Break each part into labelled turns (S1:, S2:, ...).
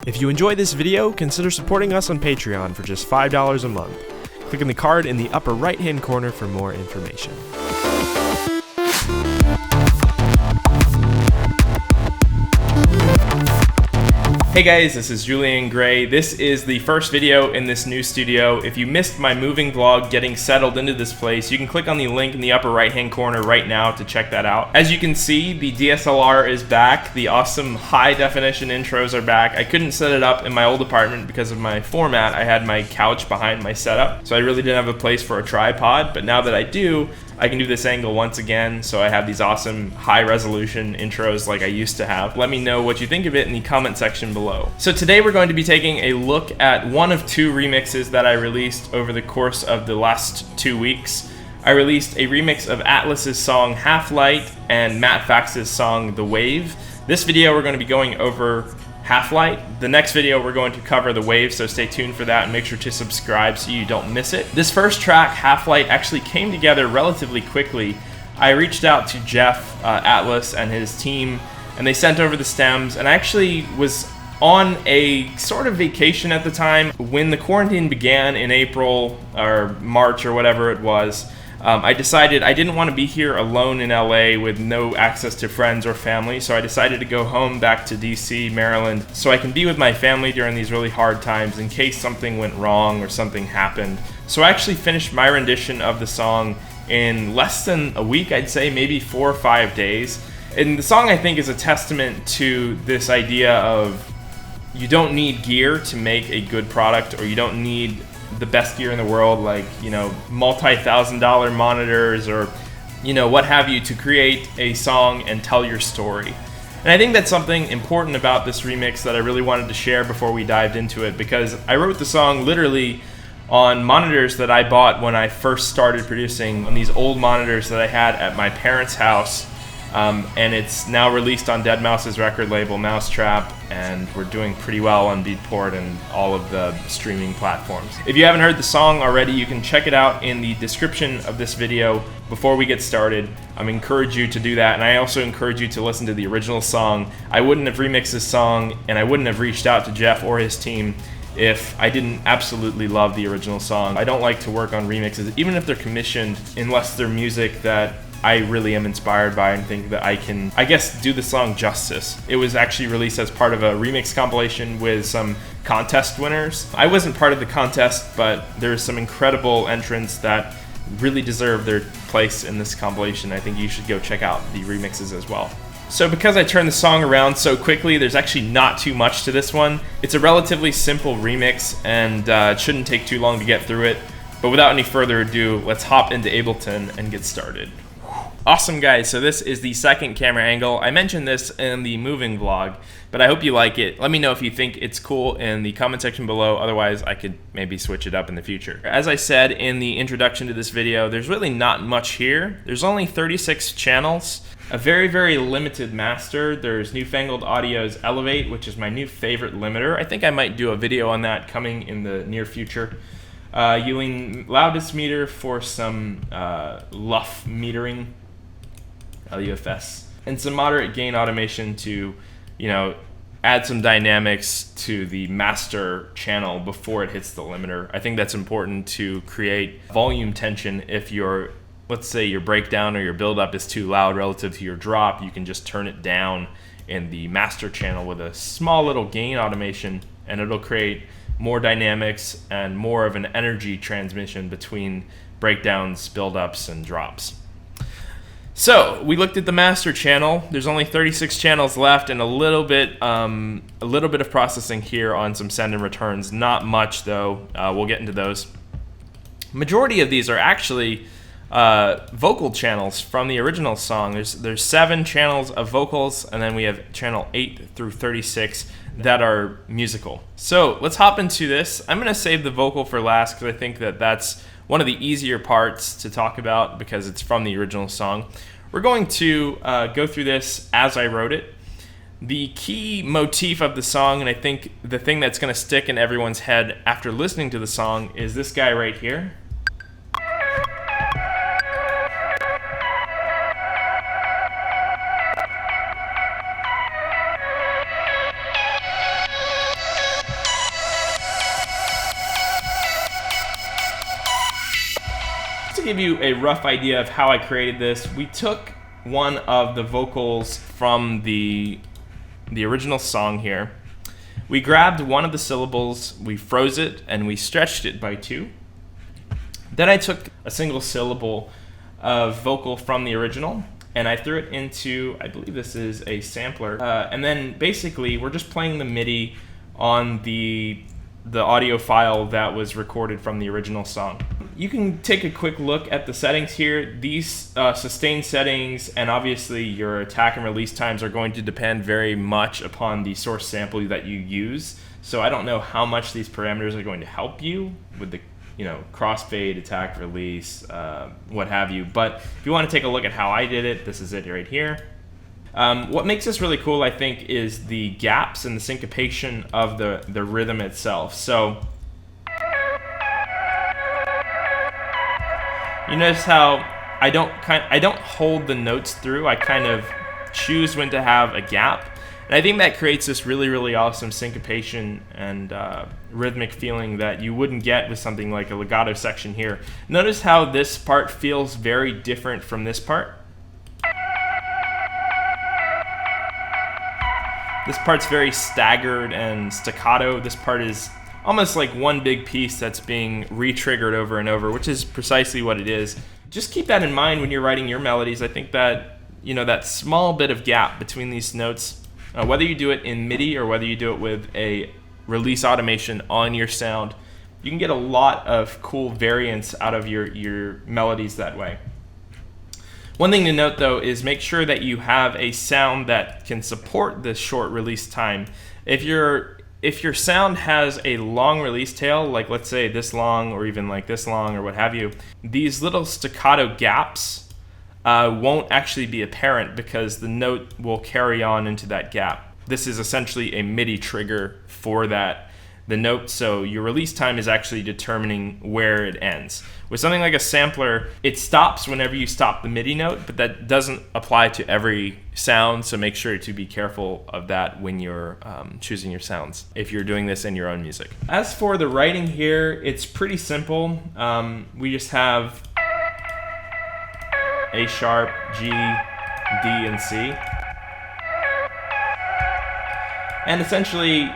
S1: If you enjoy this video, consider supporting us on Patreon for just $5 a month. Click on the card in the upper right-hand corner for more information. Hey guys, this is Julian Gray. This is the first video in this new studio. If you missed my moving vlog getting settled into this place, you can click on the link in the upper right hand corner right now to check that out. As you can see, the DSLR is back. The awesome high definition intros are back. I couldn't set it up in my old apartment because of my format. I had my couch behind my setup, so I really didn't have a place for a tripod, but now that I do, I can do this angle once again, so I have these awesome high resolution intros like I used to have. Let me know what you think of it in the comment section below. So today we're going to be taking a look at one of two remixes that I released over the course of the last 2 weeks. I released a remix of Attlas's song Half Light and Matt Fax's song The Wave. This video we're going to be going over Half Light. The next video we're going to cover The Wave, so stay tuned for that and make sure to subscribe so you don't miss it. This first track, Half Light, actually came together relatively quickly. I reached out to Jeff Attlas and his team, and they sent over the stems, and I actually was on a sort of vacation at the time. When the quarantine began in April or March or whatever it was, I decided I didn't want to be here alone in LA with no access to friends or family, so I decided to go home back to DC, Maryland, so I can be with my family during these really hard times in case something went wrong or something happened. So I actually finished my rendition of the song in less than a week, I'd say maybe 4 or 5 days. And the song, I think, is a testament to this idea of you don't need gear to make a good product, or you don't need the best gear in the world, like, you know, multi-$1,000 monitors or, you know, what have you, to create a song and tell your story. And I think that's something important about this remix that I really wanted to share before we dived into it, because I wrote the song literally on monitors that I bought when I first started producing, on these old monitors that I had at my parents' house. And it's now released on deadmau5's record label, Mousetrap, and we're doing pretty well on Beatport and all of the streaming platforms. If you haven't heard the song already, you can check it out in the description of this video before we get started. I encourage you to do that, and I also encourage you to listen to the original song. I wouldn't have remixed this song, and I wouldn't have reached out to Jeff or his team if I didn't absolutely love the original song. I don't like to work on remixes, even if they're commissioned, unless they're music that I really am inspired by and think that I can, I guess, do the song justice. It was actually released as part of a remix compilation with some contest winners. I wasn't part of the contest, but there's some incredible entrants that really deserve their place in this compilation. I think you should go check out the remixes as well. So because I turned the song around so quickly, there's actually not too much to this one. It's a relatively simple remix, and it shouldn't take too long to get through it. But without any further ado, let's hop into Ableton and get started. Awesome, guys, so this is the second camera angle. I mentioned this in the moving vlog, but I hope you like it. Let me know if you think it's cool in the comment section below. Otherwise, I could maybe switch it up in the future. As I said in the introduction to this video, there's really not much here. There's only 36 channels, a very, very limited master. There's Newfangled Audio's Elevate, which is my new favorite limiter. I think I might do a video on that coming in the near future. Julian loudest meter for some LUF metering, LUFS, and some moderate gain automation to, you know, add some dynamics to the master channel before it hits the limiter. I think that's important to create volume tension. If your, let's say your breakdown or your buildup is too loud relative to your drop, you can just turn it down in the master channel with a small little gain automation, and it'll create more dynamics and more of an energy transmission between breakdowns, buildups, and drops. So we looked at the master channel. There's only 36 channels left, and a little bit of processing here on some send and returns. Not much though. We'll get into those. Majority of these are actually vocal channels from the original song. There's 7 channels of vocals, and then we have channel 8 through 36 that are musical. So let's hop into this. I'm gonna save the vocal for last because I think that that's one of the easier parts to talk about because it's from the original song. We're going to go through this as I wrote it. The key motif of the song, and I think the thing that's going to stick in everyone's head after listening to the song, is this guy right here. give you a rough idea of how I created this, we took one of the vocals from the original song here. We grabbed one of the syllables, we froze it, and we stretched it by 2. Then I took a single syllable of vocal from the original, and I threw it into, I believe this is a sampler, and then basically we're just playing the MIDI on the audio file that was recorded from the original song. You can take a quick look at the settings here. These sustain settings and obviously your attack and release times are going to depend very much upon the source sample that you use. So I don't know how much these parameters are going to help you with the crossfade, attack, release, what have you. But if you want to take a look at how I did it, this is it right here. What makes this really cool, I think, is the gaps and the syncopation of the rhythm itself. So you notice how I don't hold the notes through. I kind of choose when to have a gap. And I think that creates this really, really awesome syncopation and rhythmic feeling that you wouldn't get with something like a legato section here. Notice how this part feels very different from this part. This part's very staggered and staccato. This part is almost like one big piece that's being re-triggered over and over, which is precisely what it is. Just keep that in mind when you're writing your melodies. I think that, that small bit of gap between these notes, whether you do it in MIDI or whether you do it with a release automation on your sound, you can get a lot of cool variance out of your melodies that way. One thing to note though is make sure that you have a sound that can support this short release time. If your sound has a long release tail, like let's say this long or even like this long or what have you, these little staccato gaps won't actually be apparent because the note will carry on into that gap. This is essentially a MIDI trigger for the note, so your release time is actually determining where it ends. With something like a sampler, it stops whenever you stop the MIDI note, but that doesn't apply to every sound, so make sure to be careful of that when you're choosing your sounds, if you're doing this in your own music. As for the writing here, it's pretty simple. We just have A sharp, G, D, and C. And essentially,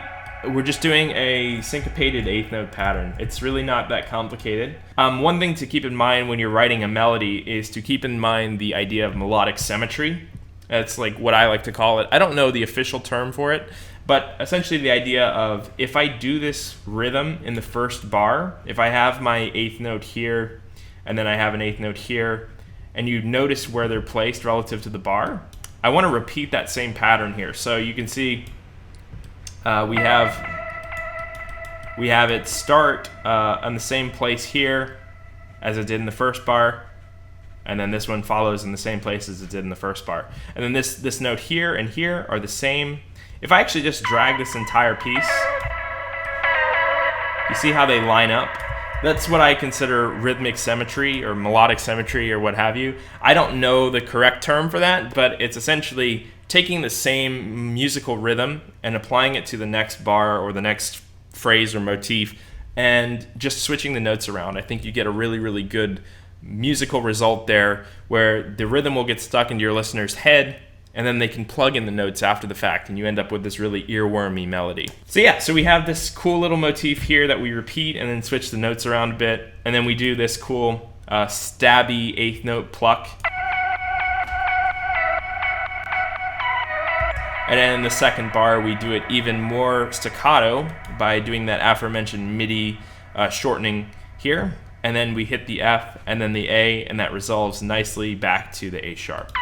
S1: we're just doing a syncopated 8th note pattern. It's really not that complicated. One thing to keep in mind when you're writing a melody is to keep in mind the idea of melodic symmetry. That's like what I like to call it. I don't know the official term for it, but essentially the idea of if I do this rhythm in the first bar, if I have my 8th note here, and then I have an 8th note here, and you notice where they're placed relative to the bar, I want to repeat that same pattern here. So you can see we have it start on the same place here as it did in the first bar, and then this one follows in the same place as it did in the first bar. And then this note here and here are the same. If I actually just drag this entire piece, you see how they line up? That's what I consider rhythmic symmetry or melodic symmetry or what have you. I don't know the correct term for that, but it's essentially taking the same musical rhythm and applying it to the next bar or the next phrase or motif and just switching the notes around. I think you get a really, really good musical result there where the rhythm will get stuck into your listener's head and then they can plug in the notes after the fact and you end up with this really earwormy melody. So yeah, so we have this cool little motif here that we repeat and then switch the notes around a bit, and then we do this cool stabby 8th note pluck. And then in the second bar, we do it even more staccato by doing that aforementioned MIDI shortening here. And then we hit the F and then the A, and that resolves nicely back to the A sharp.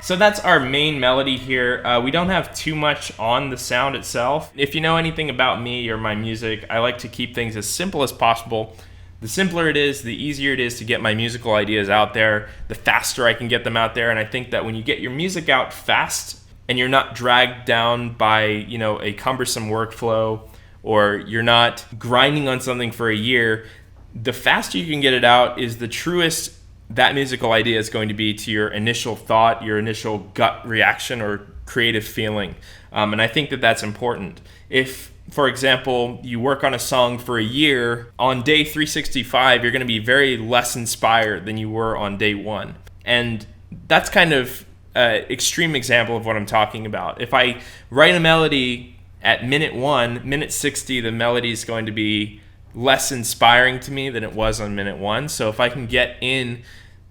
S1: So that's our main melody here. We don't have too much on the sound itself. If you know anything about me or my music, I like to keep things as simple as possible. The simpler it is, the easier it is to get my musical ideas out there, the faster I can get them out there. And I think that when you get your music out fast and you're not dragged down by, a cumbersome workflow, or you're not grinding on something for a year, the faster you can get it out is the truest that musical idea is going to be to your initial thought, your initial gut reaction or creative feeling. And I think that that's important. If, for example, you work on a song for a year, on day 365, you're going to be very less inspired than you were on day 1. And that's kind of an extreme example of what I'm talking about. If I write a melody at minute 1, minute 60, the melody is going to be less inspiring to me than it was on minute 1. So if I can get in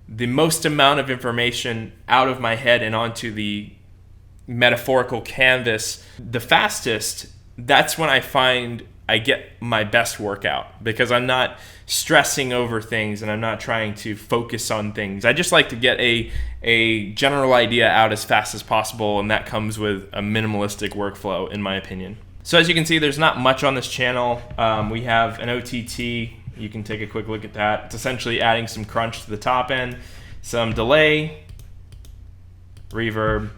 S1: the most amount of information out of my head and onto the metaphorical canvas the fastest, that's when I find I get my best workout, because I'm not stressing over things and I'm not trying to focus on things. I just like to get a general idea out as fast as possible, and that comes with a minimalistic workflow, in my opinion. So as you can see, there's not much on this channel. We have an OTT. You can take a quick look at that. It's essentially adding some crunch to the top end, some delay, reverb,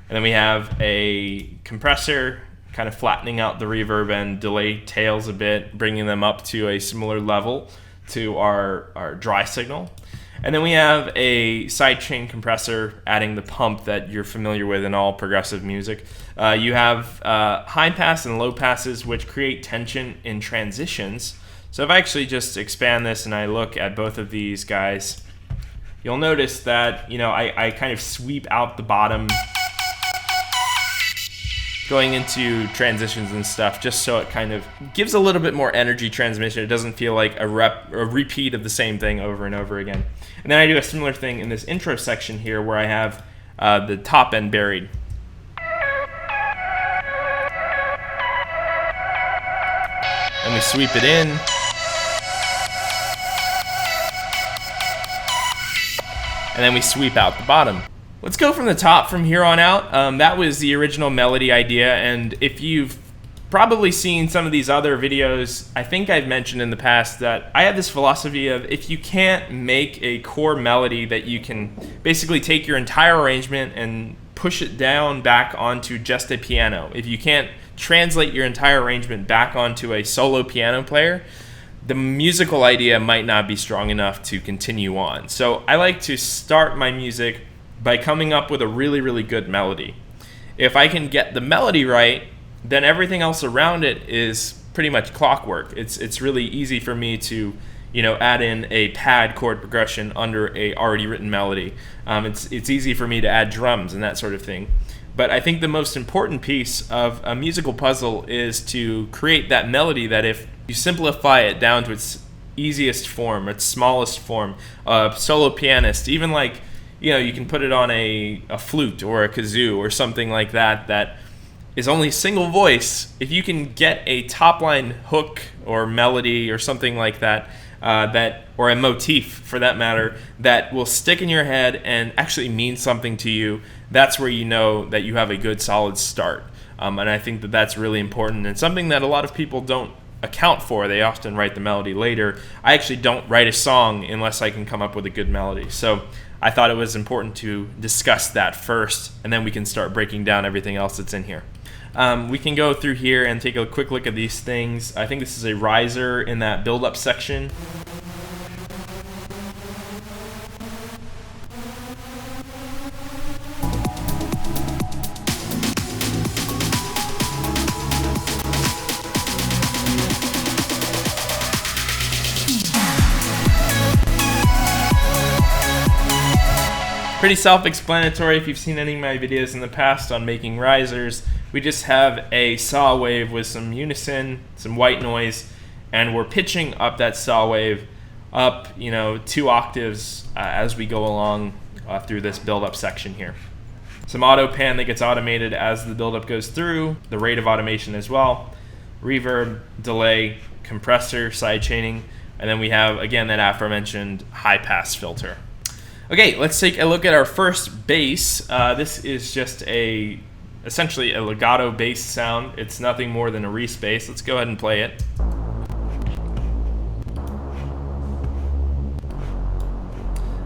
S1: and then we have a compressor kind of flattening out the reverb and delay tails a bit, bringing them up to a similar level to our dry signal. And then we have a sidechain compressor adding the pump that you're familiar with in all progressive music. You have high pass and low passes, which create tension in transitions. So if I actually just expand this and I look at both of these guys, you'll notice that, you know, I kind of sweep out the bottom going into transitions and stuff, just so it kind of gives a little bit more energy transmission. It doesn't feel like a repeat of the same thing over and over again. And then I do a similar thing in this intro section here where I have the top end buried. And we sweep it in. And then we sweep out the bottom. Let's go from the top from here on out. That was the original melody idea, and if you've probably seen some of these other videos, I think I've mentioned in the past that I have this philosophy of, if you can't make a core melody that you can basically take your entire arrangement and push it down back onto just a piano, if you can't translate your entire arrangement back onto a solo piano player, the musical idea might not be strong enough to continue on. So I like to start my music by coming up with a really, really good melody. If I can get the melody right, then everything else around it is pretty much clockwork. It's really easy for me to, you know, add in a pad chord progression under a already written melody. It's easy for me to add drums and that sort of thing. But I think the most important piece of a musical puzzle is to create that melody that, if you simplify it down to its easiest form, its smallest form, a solo pianist, even like, you know, you can put it on a flute or a kazoo or something like that that is only single voice. If you can get a top line hook or melody or something like that, or a motif for that matter, that will stick in your head and actually mean something to you, that's where you know that you have a good solid start. And I think that that's really important, and something that a lot of people don't account for. They often write the melody later. I actually don't write a song unless I can come up with a good melody. So I thought it was important to discuss that first, and then we can start breaking down everything else that's in here. We can go through here and take a quick look at these things. I think this is a riser in that build-up section. Pretty self-explanatory if you've seen any of my videos in the past on making risers. We just have a saw wave with some unison, some white noise, and we're pitching up that saw wave up, 2 octaves as we go along through this build-up section here. Some auto pan that gets automated as the build-up goes through, the rate of automation as well, reverb, delay, compressor, sidechaining, and then we have, again, that aforementioned high-pass filter. Okay, let's take a look at our first bass. This is just essentially a legato bass sound. It's nothing more than a Reese bass. Let's go ahead and play it.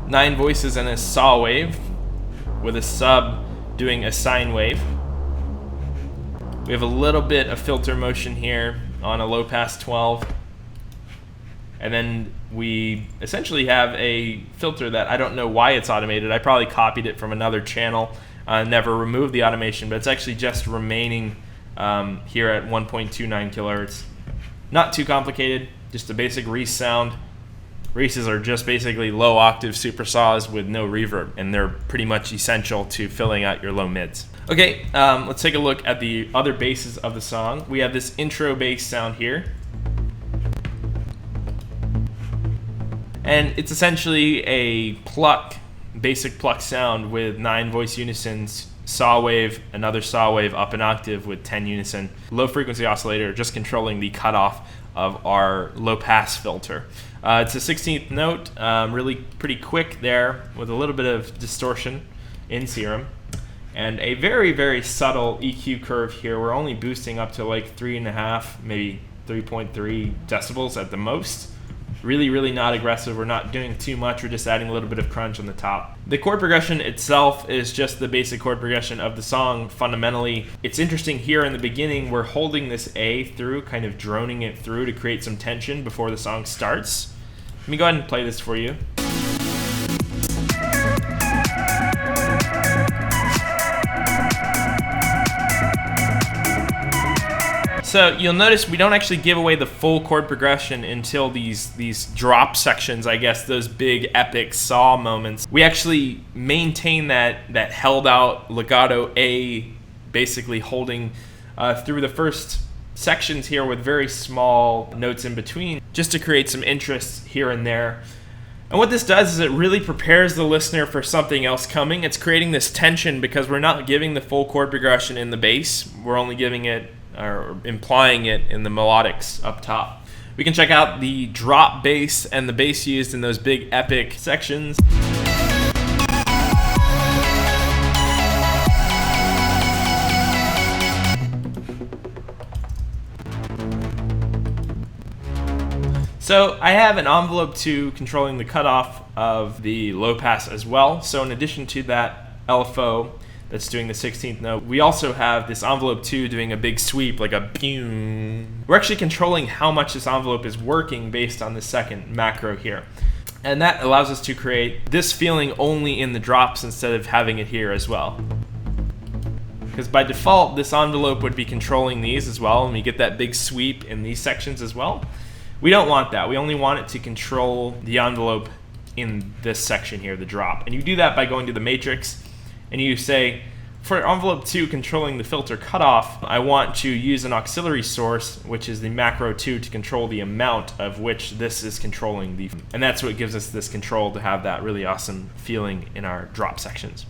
S1: Nine voices and a saw wave with a sub doing a sine wave. We have a little bit of filter motion here on a low pass 12. And then we essentially have a filter that I don't know why it's automated. I probably copied it from another channel, never removed the automation, but it's actually just remaining here at 1.29 kilohertz. Not too complicated, just a basic Reese sound. Reeses are just basically low octave super saws with no reverb, and they're pretty much essential to filling out your low mids. Okay, let's take a look at the other basses of the song. We have this intro bass sound here. And it's essentially a basic pluck sound with 9 voice unisons, saw wave, another saw wave up an octave with 10 unison. Low frequency oscillator just controlling the cutoff of our low pass filter. It's a 16th note, really pretty quick there with a little bit of distortion in serum. And a very, very subtle EQ curve here. We're only boosting up to like 3.5, maybe 3.3 decibels at the most. Really, really not aggressive. We're not doing too much. We're just adding a little bit of crunch on the top. The chord progression itself is just the basic chord progression of the song fundamentally. It's interesting here in the beginning, we're holding this A through, kind of droning it through to create some tension before the song starts. Let me go ahead and play this for you. So you'll notice we don't actually give away the full chord progression until these drop sections, I guess, those big epic saw moments. We actually maintain that held out legato A, basically holding through the first sections here with very small notes in between, just to create some interest here and there. And what this does is it really prepares the listener for something else coming. It's creating this tension because we're not giving the full chord progression in the bass. We're only giving it or implying it in the melodics up top. We can check out the drop bass and the bass used in those big epic sections. So I have an envelope 2 controlling the cutoff of the low pass as well. So in addition to that LFO that's doing the 16th note, we also have this envelope 2 doing a big sweep, like a boom. We're actually controlling how much this envelope is working based on the second macro here. And that allows us to create this feeling only in the drops instead of having it here as well. Because by default, this envelope would be controlling these as well, and we get that big sweep in these sections as well. We don't want that. We only want it to control the envelope in this section here, the drop. And you do that by going to the matrix, and you say, for envelope 2 controlling the filter cutoff, I want to use an auxiliary source, which is the macro 2, to control the amount of which this is controlling the, and that's what gives us this control to have that really awesome feeling in our drop sections.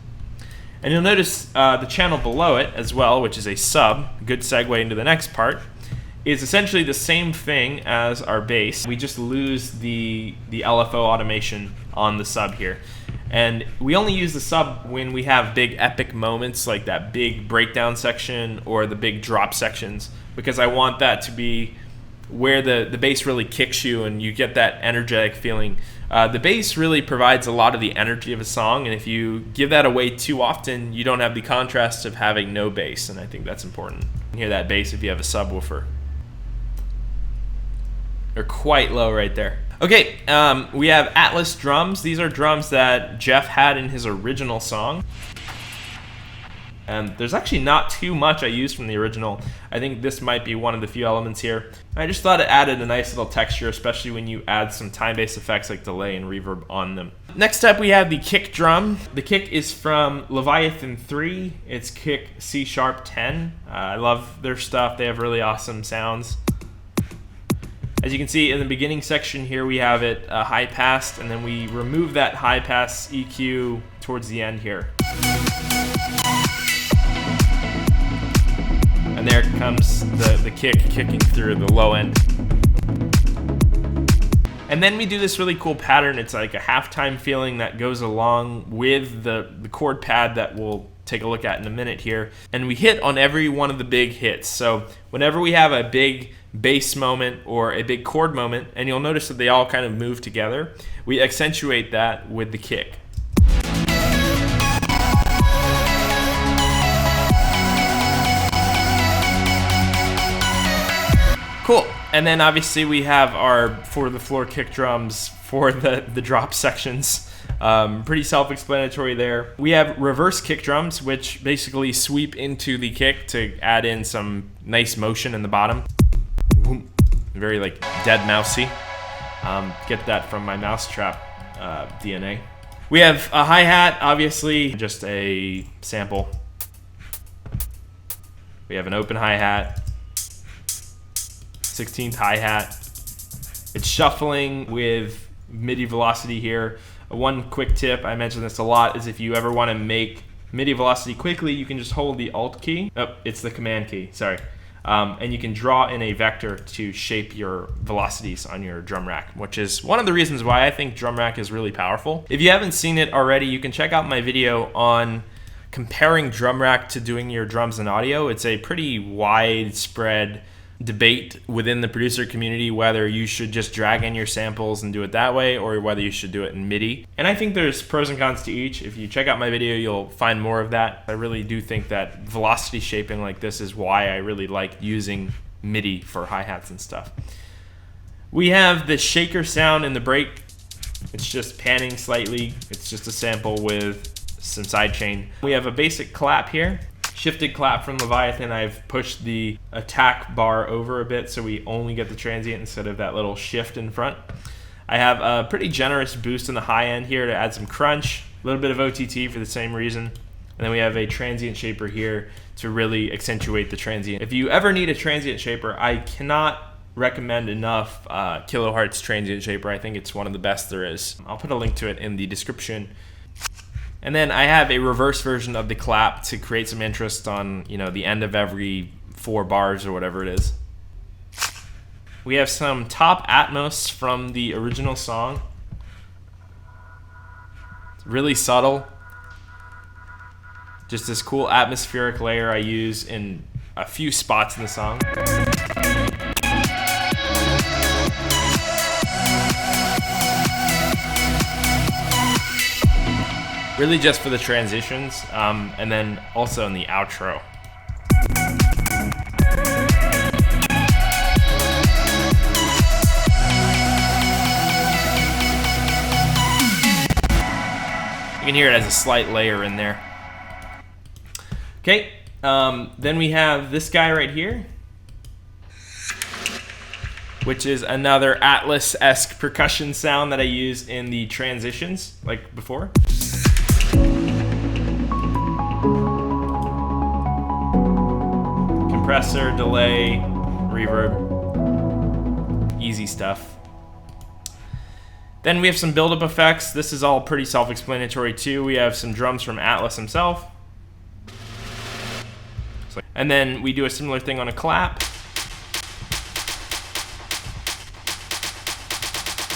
S1: And you'll notice the channel below it as well, which is a sub, good segue into the next part, is essentially the same thing as our bass. We just lose the LFO automation on the sub here. And we only use the sub when we have big epic moments like that big breakdown section or the big drop sections, because I want that to be where the bass really kicks you and you get that energetic feeling. The bass really provides a lot of the energy of a song, and if you give that away too often, you don't have the contrast of having no bass, and I think that's important. You can hear that bass if you have a subwoofer. They're quite low right there. Okay, we have Attlas drums. These are drums that Jeff had in his original song. And there's actually not too much I used from the original. I think this might be one of the few elements here. I just thought it added a nice little texture, especially when you add some time-based effects like delay and reverb on them. Next up, we have the kick drum. The kick is from Leviathan 3. It's kick C-sharp 10. I love their stuff. They have really awesome sounds. As you can see in the beginning section here, we have it high passed, and then we remove that high pass EQ towards the end here. And there comes the kick kicking through the low end. And then we do this really cool pattern. It's like a halftime feeling that goes along with the chord pad that we'll take a look at in a minute here. And we hit on every one of the big hits. So whenever we have a big bass moment or a big chord moment, and you'll notice that they all kind of move together, we accentuate that with the kick. Cool. And then obviously we have our for the floor kick drums for the drop sections. Pretty self-explanatory there. We have reverse kick drums, which basically sweep into the kick to add in some nice motion in the bottom. Very like dead mousey. Get that from my mousetrap DNA. We have a hi-hat, obviously, just a sample. We have an open hi-hat, 16th hi-hat. It's shuffling with MIDI velocity here. One quick tip, I mention this a lot, is if you ever want to make MIDI velocity quickly, you can just hold the Alt key. Oh, it's the Command key, sorry. And you can draw in a vector to shape your velocities on your drum rack, which is one of the reasons why I think drum rack is really powerful. If you haven't seen it already, you can check out my video on comparing drum rack to doing your drums and audio. It's a pretty widespread debate within the producer community whether you should just drag in your samples and do it that way or whether you should do it in MIDI. And I think there's pros and cons to each. If you check out my video, you'll find more of that. I really do think that velocity shaping like this is why I really like using MIDI for hi-hats and stuff. We have the shaker sound in the break. It's just panning slightly. It's just a sample with some sidechain. We have a basic clap here. Shifted clap from Leviathan. I've pushed the attack bar over a bit so we only get the transient instead of that little shift in front. I have a pretty generous boost in the high end here to add some crunch, a little bit of OTT for the same reason. And then we have a transient shaper here to really accentuate the transient. If you ever need a transient shaper, I cannot recommend enough Kilohertz transient shaper. I think it's one of the best there is. I'll put a link to it in the description. And then I have a reverse version of the clap to create some interest on, you know, the end of every 4 bars or whatever it is. We have some top Atmos from the original song. It's really subtle. Just this cool atmospheric layer I use in a few spots in the song. Really just for the transitions, and then also in the outro. You can hear it as a slight layer in there. Okay, then we have this guy right here, which is another Attlas-esque percussion sound that I use in the transitions, like before. Compressor, delay, reverb, easy stuff. Then we have some build-up effects. This is all pretty self-explanatory too. We have some drums from Attlas himself. And then we do a similar thing on a clap.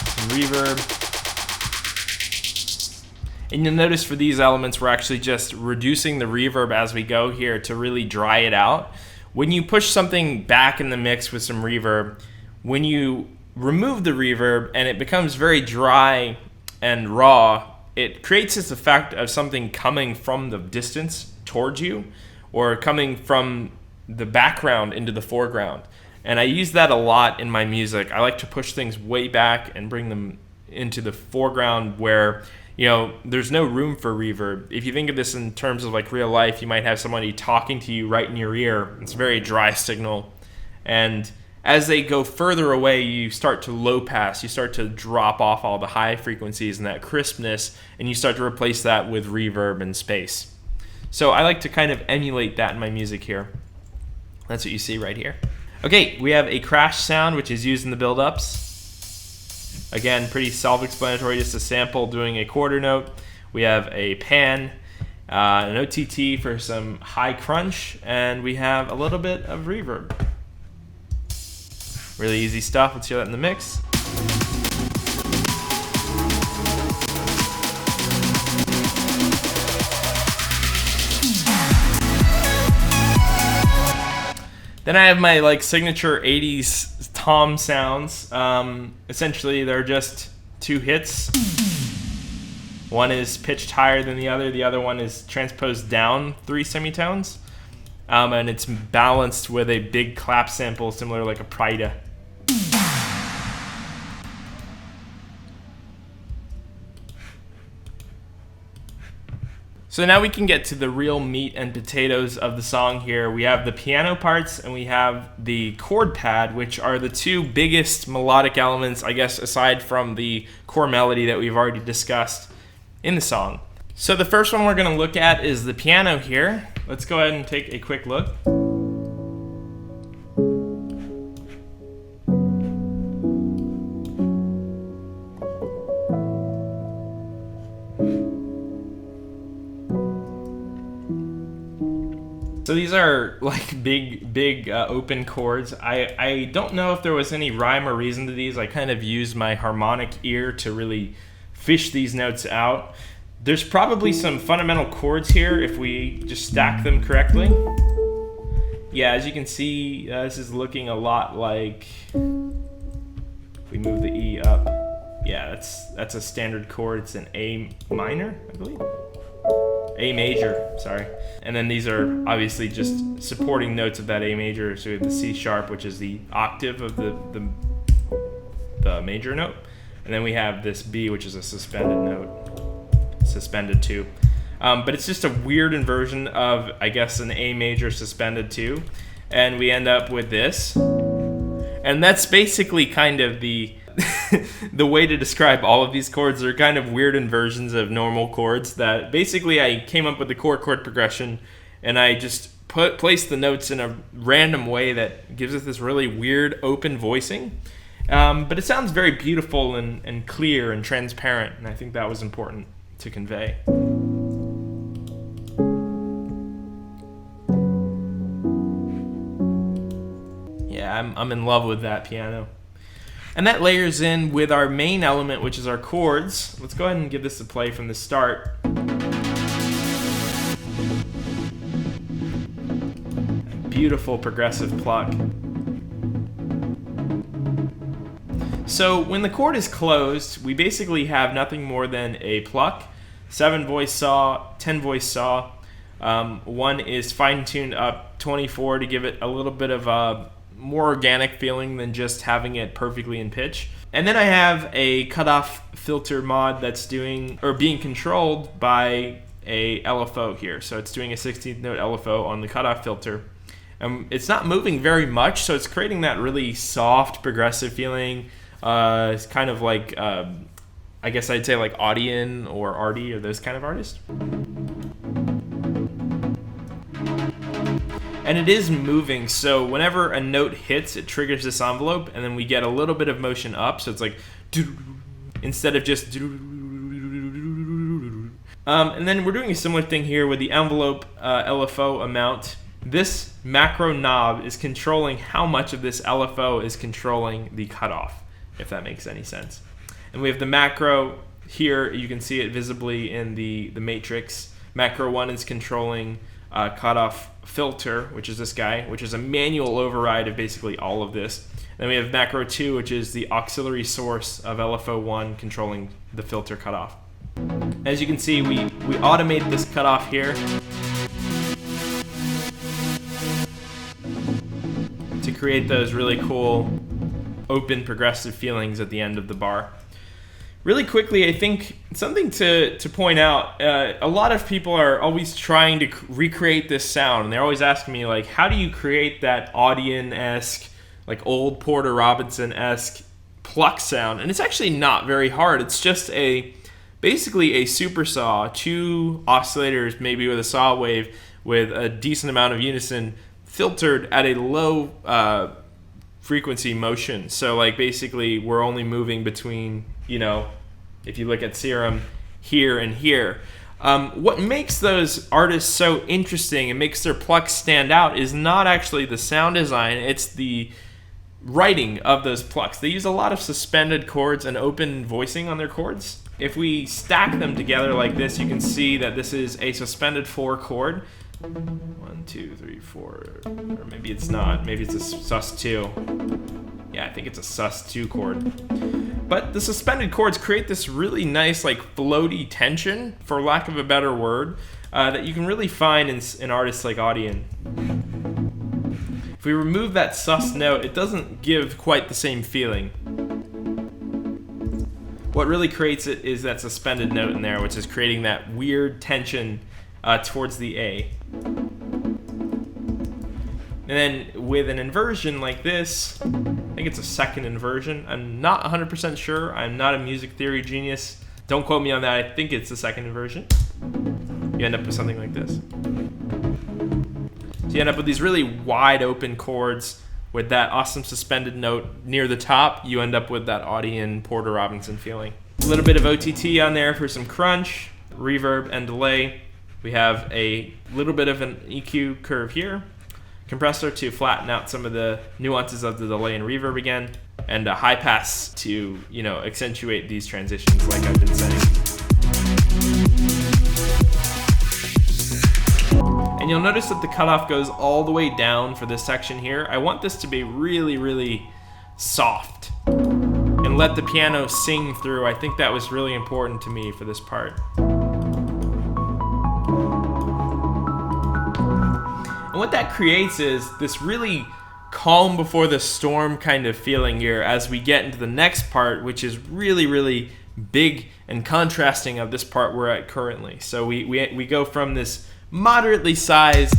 S1: Some reverb. And you'll notice for these elements, we're actually just reducing the reverb as we go here to really dry it out. When you push something back in the mix with some reverb, when you remove the reverb and it becomes very dry and raw, it creates this effect of something coming from the distance towards you or coming from the background into the foreground. And I use that a lot in my music. I like to push things way back and bring them into the foreground where, you know, there's no room for reverb. If you think of this in terms of like real life, you might have somebody talking to you right in your ear. It's a very dry signal. And as they go further away, you start to low pass. You start to drop off all the high frequencies and that crispness, and you start to replace that with reverb and space. So I like to kind of emulate that in my music here. That's what you see right here. Okay, we have a crash sound, which is used in the build-ups. Again, pretty self-explanatory, just a sample doing a quarter note. We have a pan, an OTT for some high crunch, and we have a little bit of reverb. Really easy stuff. Let's hear that in the mix. Then I have my like signature 80s tom sounds. Essentially, they're just 2 hits. One is pitched higher than the other one is transposed down 3 semitones. And it's balanced with a big clap sample similar like a Prida. So now we can get to the real meat and potatoes of the song here. We have the piano parts and we have the chord pad, which are the two biggest melodic elements, I guess, aside from the core melody that we've already discussed in the song. So the first one we're going to look at is the piano here. Let's go ahead and take a quick look. So these are like big open chords. I don't know if there was any rhyme or reason to these. I kind of used my harmonic ear to really fish these notes out. There's probably some fundamental chords here if we just stack them correctly. Yeah, as you can see, this is looking a lot like, if we move the E up, yeah, that's a standard chord. It's an A minor, I believe. A major, sorry. And then these are obviously just supporting notes of that A major. So we have the C sharp, which is the octave of the major note. And then we have this B, which is a suspended note, suspended 2. But it's just a weird inversion of, I guess, an A major suspended 2. And we end up with this. And that's basically kind of the the way to describe all of these chords. They're kind of weird inversions of normal chords that basically I came up with the chord progression and I just placed the notes in a random way that gives us this really weird open voicing. But it sounds very beautiful and clear and transparent, and I think that was important to convey. Yeah, I'm in love with that piano. And that layers in with our main element, which is our chords. Let's go ahead and give this a play from the start. Beautiful progressive pluck. So when the chord is closed, we basically have nothing more than a pluck, 7 voice saw, 10 voice saw. One is fine-tuned up 24 to give it a little bit of a more organic feeling than just having it perfectly in pitch. And then I have a cutoff filter mod that's being controlled by a LFO here. So it's doing a 16th note LFO on the cutoff filter. It's not moving very much, so it's creating that really soft progressive feeling. It's kind of like, I guess I'd say like Audion or Artie or those kind of artists. And it is moving, so whenever a note hits, it triggers this envelope, and then we get a little bit of motion up, so it's like instead of just and then we're doing a similar thing here with the envelope LFO amount. This macro knob is controlling how much of this LFO is controlling the cutoff, if that makes any sense. And we have the macro here. You can see it visibly in the matrix. Macro 1 is controlling cutoff filter, which is this guy, which is a manual override of basically all of this. Then we have macro 2, which is the auxiliary source of LFO 1 controlling the filter cutoff. As you can see, we automated this cutoff here to create those really cool open progressive feelings at the end of the bar. Really quickly, I think something to point out, a lot of people are always trying to recreate this sound, and they're always asking me, like, how do you create that Audion-esque, like old Porter Robinson-esque pluck sound? And it's actually not very hard. It's just basically a super saw, 2 oscillators, maybe with a saw wave, with a decent amount of unison, filtered at a low frequency motion. So like basically we're only moving between, you know, if you look at Serum, here and here. What makes those artists so interesting and makes their plucks stand out is not actually the sound design, it's the writing of those plucks. They use a lot of suspended chords and open voicing on their chords. If we stack them together like this, you can see that this is a suspended 4 chord. 1, 2, 3, 4, or maybe it's not. Maybe it's a sus2. Yeah, I think it's a sus2 chord. But the suspended chords create this really nice, like, floaty tension, for lack of a better word, that you can really find in artists like Audion. If we remove that sus note, it doesn't give quite the same feeling. What really creates it is that suspended note in there, which is creating that weird tension towards the A. And then with an inversion like this, I think it's a second inversion. I'm not 100% sure. I'm not a music theory genius. Don't quote me on that. I think it's the second inversion. You end up with something like this. So you end up with these really wide open chords with that awesome suspended note near the top. You end up with that Audion Porter Robinson feeling. A little bit of OTT on there for some crunch, reverb, and delay. We have a little bit of an EQ curve here. Compressor to flatten out some of the nuances of the delay and reverb again, and a high pass to, accentuate these transitions like I've been saying. And you'll notice that the cutoff goes all the way down for this section here. I want this to be really, really soft and let the piano sing through. I think that was really important to me for this part. And what that creates is this really calm before the storm kind of feeling here as we get into the next part, which is really, really big and contrasting of this part we're at currently. So we go from this moderately sized,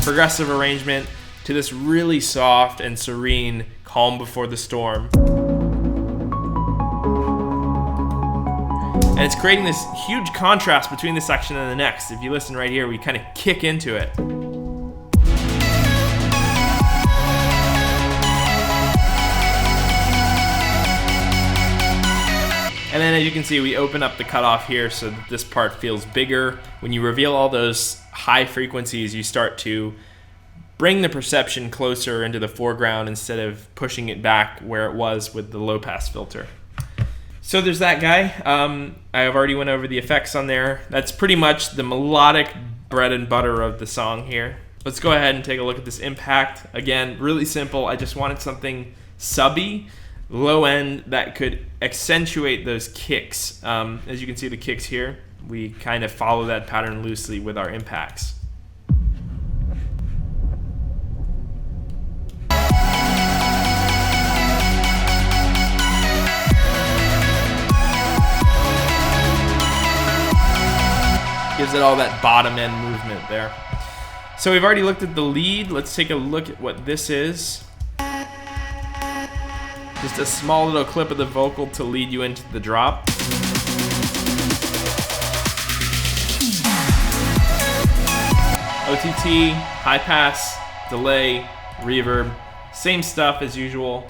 S1: progressive arrangement to this really soft and serene calm before the storm. And it's creating this huge contrast between this section and the next. If you listen right here, we kind of kick into it. And then as you can see, we open up the cutoff here so that this part feels bigger. When you reveal all those high frequencies, you start to bring the perception closer into the foreground instead of pushing it back where it was with the low pass filter. So there's that guy. I have already went over the effects on there. That's pretty much the melodic bread and butter of the song here. Let's go ahead and take a look at this impact. Again, really simple. I just wanted something subby, low end, that could accentuate those kicks. As you can see the kicks here, we kind of follow that pattern loosely with our impacts. Gives it all that bottom end movement there. So we've already looked at the lead. Let's take a look at what this is. Just a small little clip of the vocal to lead you into the drop. OTT, high pass, delay, reverb, same stuff as usual.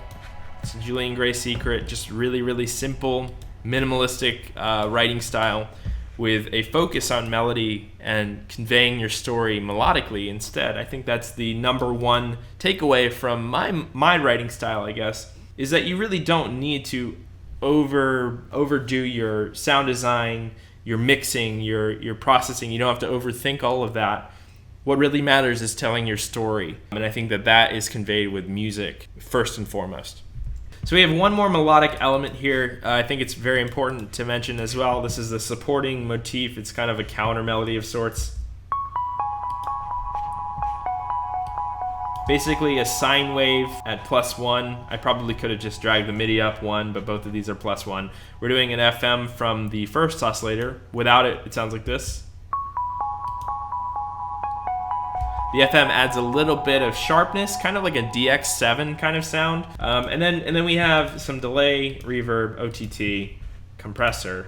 S1: It's a Julian Gray secret, just really, really simple, minimalistic writing style with a focus on melody and conveying your story melodically instead. I think that's the number one takeaway from my writing style, I guess, is that you really don't need to overdo your sound design, your mixing, your processing. You don't have to overthink all of that. What really matters is telling your story. And I think that is conveyed with music first and foremost. So we have one more melodic element here. I think it's very important to mention as well. This is the supporting motif. It's kind of a counter melody of sorts. Basically a sine wave at +1. I probably could have just dragged the MIDI up 1, but both of these are +1. We're doing an FM from the first oscillator. Without it, it sounds like this. The FM adds a little bit of sharpness, kind of like a DX7 kind of sound. And then we have some delay, reverb, OTT, compressor,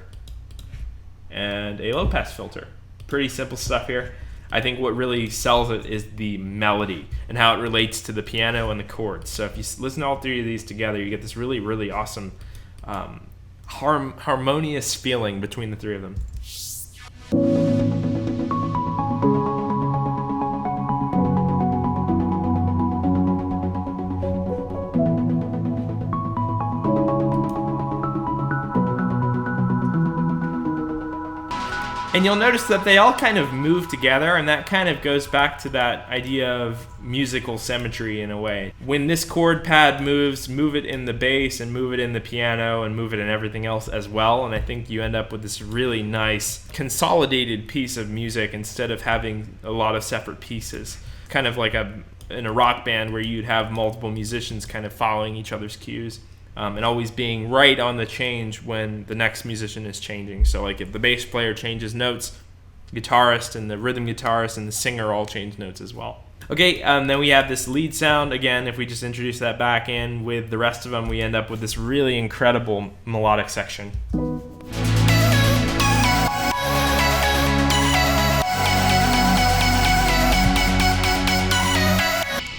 S1: and a low pass filter. Pretty simple stuff here. I think what really sells it is the melody and how it relates to the piano and the chords. So if you listen to all three of these together, you get this really, really awesome harmonious feeling between the three of them. And you'll notice that they all kind of move together, and that kind of goes back to that idea of musical symmetry in a way. When this chord pad moves, move it in the bass and move it in the piano and move it in everything else as well, and I think you end up with this really nice consolidated piece of music instead of having a lot of separate pieces. Kind of like in a rock band where you'd have multiple musicians kind of following each other's cues. And always being right on the change when the next musician is changing. So like if the bass player changes notes, guitarist and the rhythm guitarist and the singer all change notes as well. Okay, then we have this lead sound. Again, if we just introduce that back in with the rest of them, we end up with this really incredible melodic section.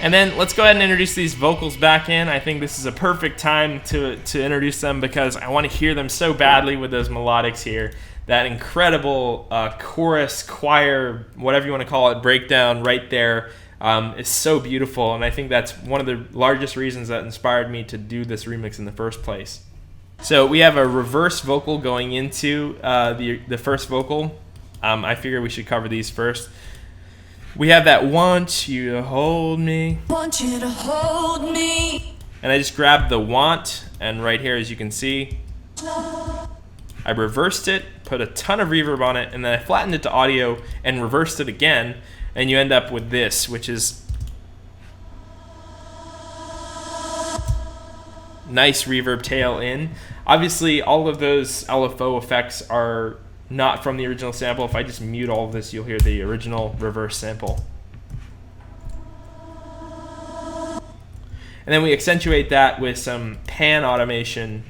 S1: And then let's go ahead and introduce these vocals back in. I think this is a perfect time to introduce them because I want to hear them so badly with those melodics here. That incredible chorus, choir, whatever you want to call it, breakdown right there is so beautiful. And I think that's one of the largest reasons that inspired me to do this remix in the first place. So we have a reverse vocal going into the first vocal. I figure we should cover these first. We have that want you to hold me. Want you to hold me. And I just grabbed the want, and right here, as you can see, I reversed it, put a ton of reverb on it, and then I flattened it to audio and reversed it again, and you end up with this, which is nice reverb tail in. Obviously, all of those LFO effects are not from the original sample. If I just mute all of this, you'll hear the original reverse sample. And then we accentuate that with some pan automation.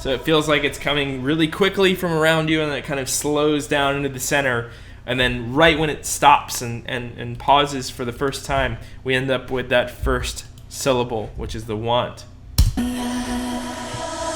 S1: So it feels like it's coming really quickly from around you, and then it kind of slows down into the center. And then right when it stops and pauses for the first time, we end up with that first syllable, which is the want.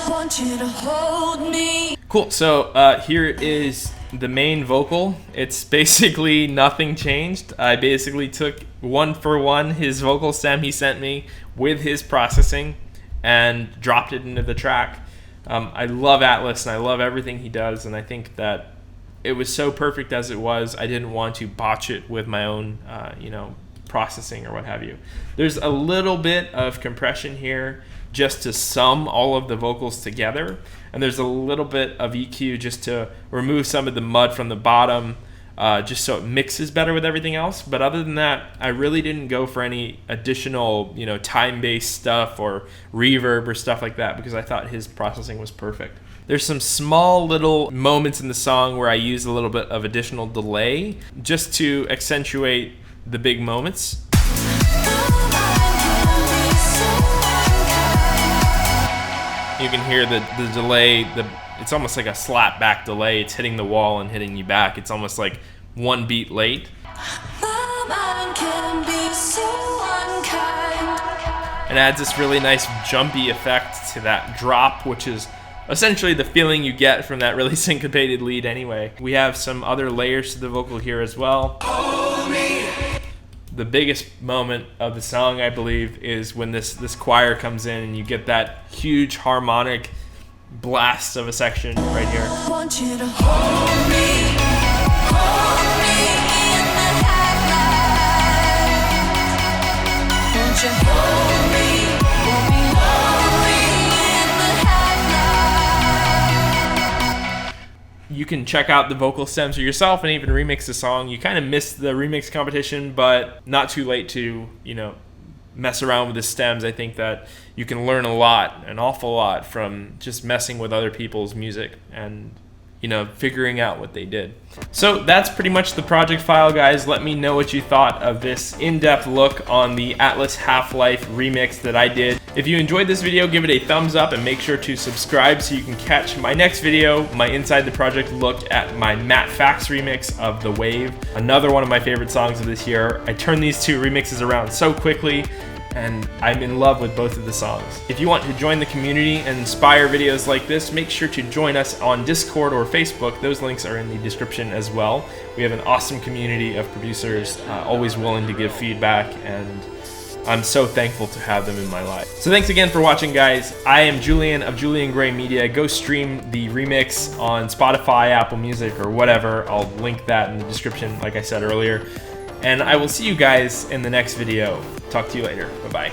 S1: Want you to hold me. Cool, so here is the main vocal. It's basically nothing changed. I basically took one for one his vocal stem he sent me with his processing and dropped it into the track. I love Attlas and I love everything he does, and I think that it was so perfect as it was. I didn't want to botch it with my own processing or what have you. There's a little bit of compression here just to sum all of the vocals together, and there's a little bit of EQ just to remove some of the mud from the bottom, just so it mixes better with everything else. But other than that, I really didn't go for any additional time-based stuff or reverb or stuff like that, because I thought his processing was perfect. There's some small little moments in the song where I use a little bit of additional delay just to accentuate the big moments. You can hear the delay, it's almost like a slap back delay. It's hitting the wall and hitting you back. It's almost like one beat late. It adds this really nice jumpy effect to that drop, which is essentially the feeling you get from that really syncopated lead anyway. We have some other layers to the vocal here as well. The biggest moment of the song, I believe, is when this choir comes in and you get that huge harmonic blast of a section right here. Want you to hold me in the headlight. Won't you hold me, won't be lonely in the headlight. You can check out the vocal stems for yourself and even remix the song. You kind of missed the remix competition, but not too late to, mess around with the stems. I think that you can learn an awful lot from just messing with other people's music and figuring out what they did. So that's pretty much the project file, guys. Let me know what you thought of this in-depth look on the Attlas Half-Life remix that I did. If you enjoyed this video, give it a thumbs up and make sure to subscribe so you can catch my next video, my Inside the Project look at my Matt Fax remix of The Wave, another one of my favorite songs of this year. I turned these two remixes around so quickly, and I'm in love with both of the songs. If you want to join the community and inspire videos like this, make sure to join us on Discord or Facebook. Those links are in the description as well. We have an awesome community of producers, always willing to give feedback, and I'm so thankful to have them in my life. So thanks again for watching, guys. I am Julian of Julian Gray Media. Go stream the remix on Spotify, Apple Music, or whatever. I'll link that in the description, like I said earlier. And I will see you guys in the next video. Talk to you later. Bye-bye.